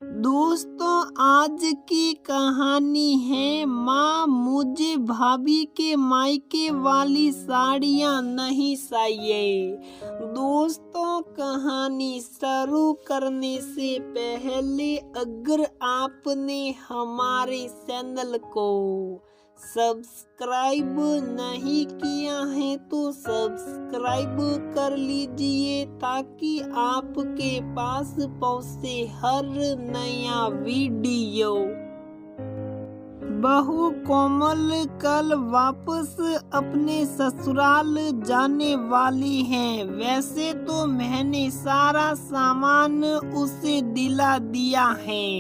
दोस्तों, आज की कहानी है माँ मुझे भाभी के मायके वाली साड़ियाँ नहीं चाहिए। दोस्तों, कहानी शुरू करने से पहले अगर आपने हमारे चैनल को सब्सक्राइब नहीं किया है तो सब्सक्राइब कर लीजिए ताकि आपके पास पहुंचे हर नया वीडियो। बहू कोमल कल वापस अपने ससुराल जाने वाली है। वैसे तो मैंने सारा सामान उसे दिला दिया है,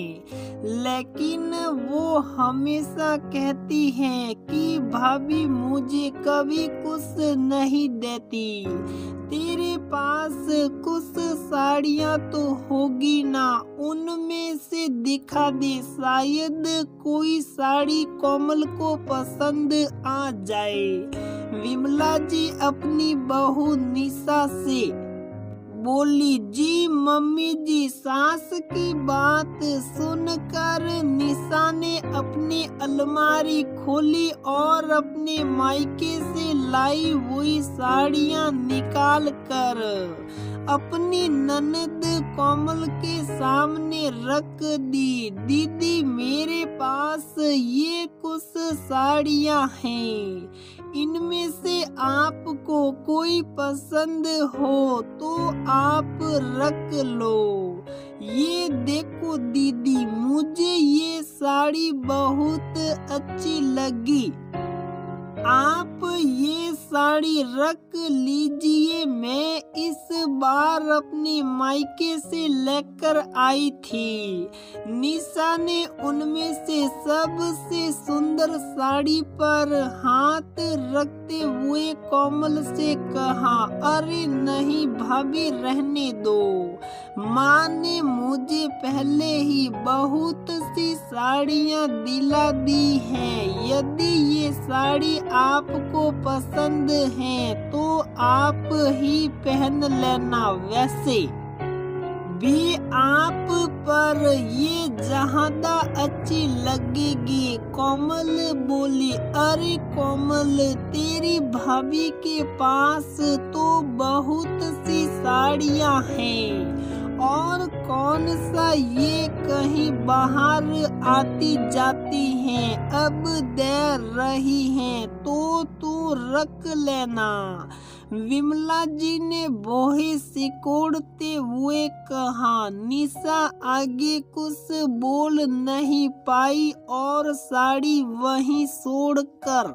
लेकिन वो हमेशा कहती है कि भाभी मुझे कभी कुछ नहीं देती। तेरे पास कुछ साड़ियाँ तो होगी ना, उनमें से दिखा दे, शायद कोई साड़ी कोमल को पसंद आ जाए। विमला जी अपनी बहू निशा से बोली। जी मम्मी जी। सास की बात सुनकर निशा ने अपनी अलमारी खोली और अपने मायके से लाई हुई साड़ियाँ निकाल कर अपनी ननद कोमल के सामने रख दी। दीदी, मेरे पास ये कुछ साड़ियाँ हैं, इनमें से आपको कोई पसंद हो तो आप रख लो। ये देखो दीदी, मुझे ये साड़ी बहुत अच्छी लगी, आप ये साड़ी रख लीजिए। मैं इस बार अपने मायके से लेकर आई थी। निशा ने उनमें से सबसे सुंदर साड़ी पर हाथ रखते हुए कोमल से कहा, अरे नहीं भाभी, रहने दो। माँ ने मुझे पहले ही बहुत सी साड़ियाँ दिला दी हैं। यदि ये साड़ी आपको पसंद है तो आप ही पहन लेना, वैसे भी आप पर ये ज्यादा अच्छी लगेगी। कोमल बोली। अरे कोमल, तेरी भाभी के पास तो बहुत सी साड़ियाँ हैं और कौन सा ये कहीं बाहर आती जाती हैं, अब दे रही हैं तो तू रख लेना। विमला जी ने बोहे सिकोड़ते हुए कहा। निशा आगे कुछ बोल नहीं पाई और साड़ी वहीं छोड़कर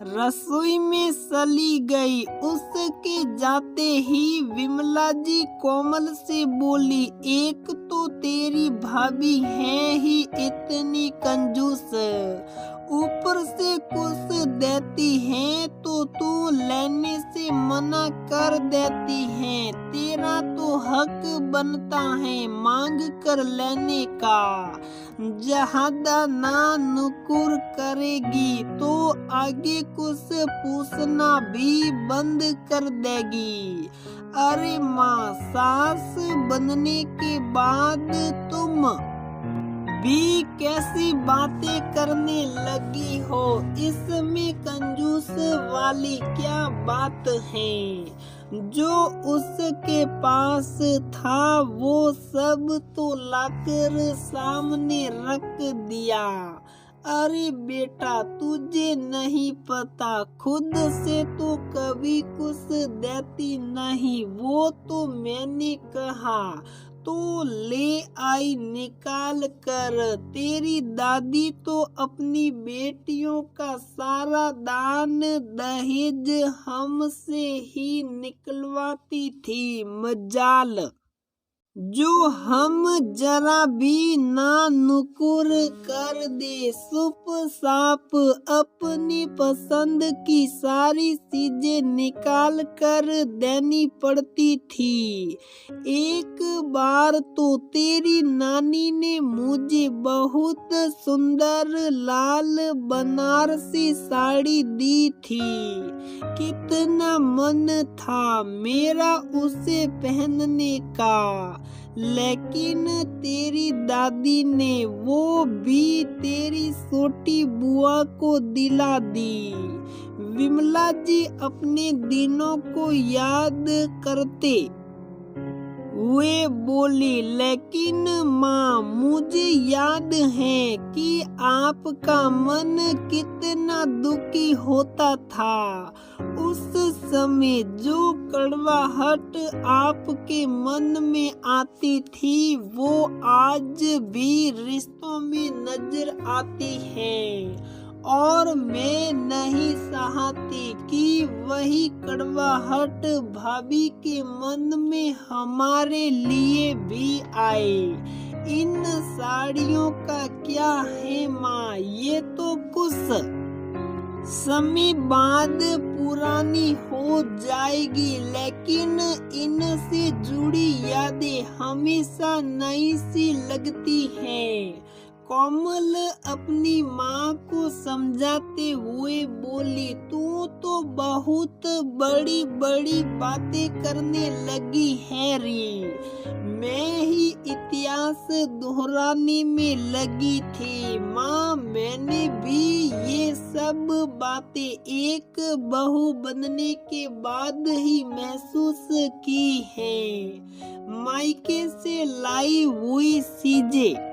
रसोई में चली गई। उसके जाते ही विमला जी कोमल से बोली, एक तो तेरी भाभी है ही इतनी कंजूस, ऊपर से कुछ देती है तो तू लेने से मना कर देती है। तेरा तो हक बनता है मांग कर लेने का। ज्यादा ना नुकुर करेगी तो आगे कुछ पूछना भी बंद कर देगी। अरे माँ, सास बनने के बाद तुम भी कैसी बातें करने लगी हो, इसमें कंजूस वाली क्या बात है। जो उसके पास था वो सब तो लाकर सामने रख दिया। अरे बेटा, तुझे नहीं पता, खुद से तो कभी कुछ देती नहीं, वो तो मैंने कहा तो ले आई निकाल कर। तेरी दादी तो अपनी बेटियों का सारा दान दहेज हमसे ही निकलवाती थी। मजाल जो हम जरा भी ना नुकुर कर दे, सुप साप अपनी पसंद की सारी चीजें निकाल कर देनी पड़ती थी। एक बार तो तेरी नानी ने मुझे बहुत सुंदर लाल बनारसी साड़ी दी थी। कितना मन था मेरा उसे पहनने का, लेकिन तेरी दादी ने वो भी तेरी छोटी बुआ को दिला दी। विमला जी अपने दिनों को याद करते वे बोली, लेकिन माँ मुझे याद है कि आपका मन कितना दुखी होता था उस समय। जो कड़वाहट आपके मन में आती थी वो आज भी रिश्तों में नजर आती है और मैं नहीं चाहती कि वही कड़वाहट भाभी के मन में हमारे लिए भी आए। इन साड़ियों का क्या है माँ, ये तो कुछ समय बाद पुरानी हो जाएगी, लेकिन इनसे जुड़ी यादें हमेशा नई सी लगती हैं। कोमल अपनी माँ को समझाते हुए बोली, तू तो बहुत बड़ी बड़ी बातें करने लगी है री। मैं ही इतिहास दोहराने में लगी थी माँ। मैंने भी ये सब बातें एक बहू बनने के बाद ही महसूस की हैं। मायके से लाई हुई चीजें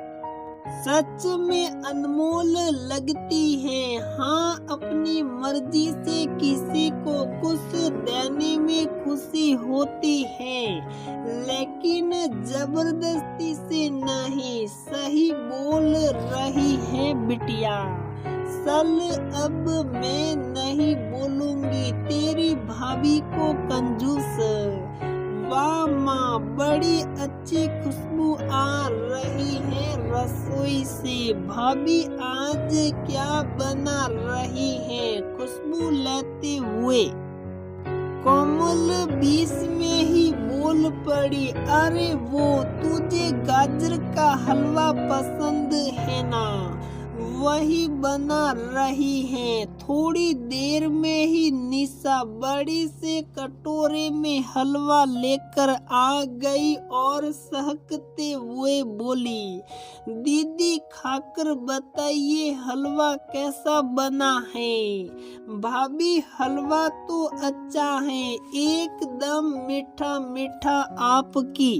सच में अनमोल लगती है। हाँ, अपनी मर्जी से किसी को कुछ देने में खुशी होती है, लेकिन जबरदस्ती से नहीं। सही बोल रही है बिटिया। चल अब मैं नहीं बोलूंगी तेरी भाभी को कंजूस। वाह माँ, बड़ी अच्छी खुशबू आ रही है रसोई से। भाभी आज क्या बना रही है? खुशबू लेते हुए कोमल बीच में ही बोल पड़ी, अरे वो तुझे गाजर का हलवा पसंद है ना, वही बना रही है। थोड़ी देर में ही निशा बड़ी से कटोरे में हलवा लेकर आ गई और सहकते हुए बोली, दीदी खाकर बताइए हलवा कैसा बना है। भाभी हलवा तो अच्छा है, एकदम मीठा मीठा आपकी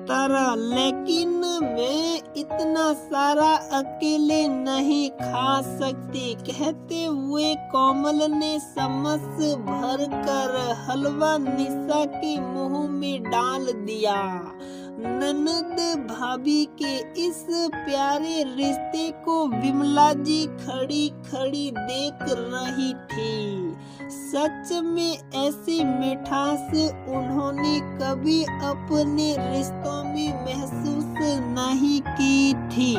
तरह, लेकिन मैं इतना सारा अकेले नहीं खा सकती। कहते हुए कोमल ने चम्मच भर कर हलवा निशा के मुंह में डाल दिया। ननद भाभी के इस प्यारे रिश्ते को विमला जी खड़ी खड़ी देख रही थी। सच में ऐसी मिठास उन्होंने कभी अपने रिश्तों में महसूस नहीं की थी।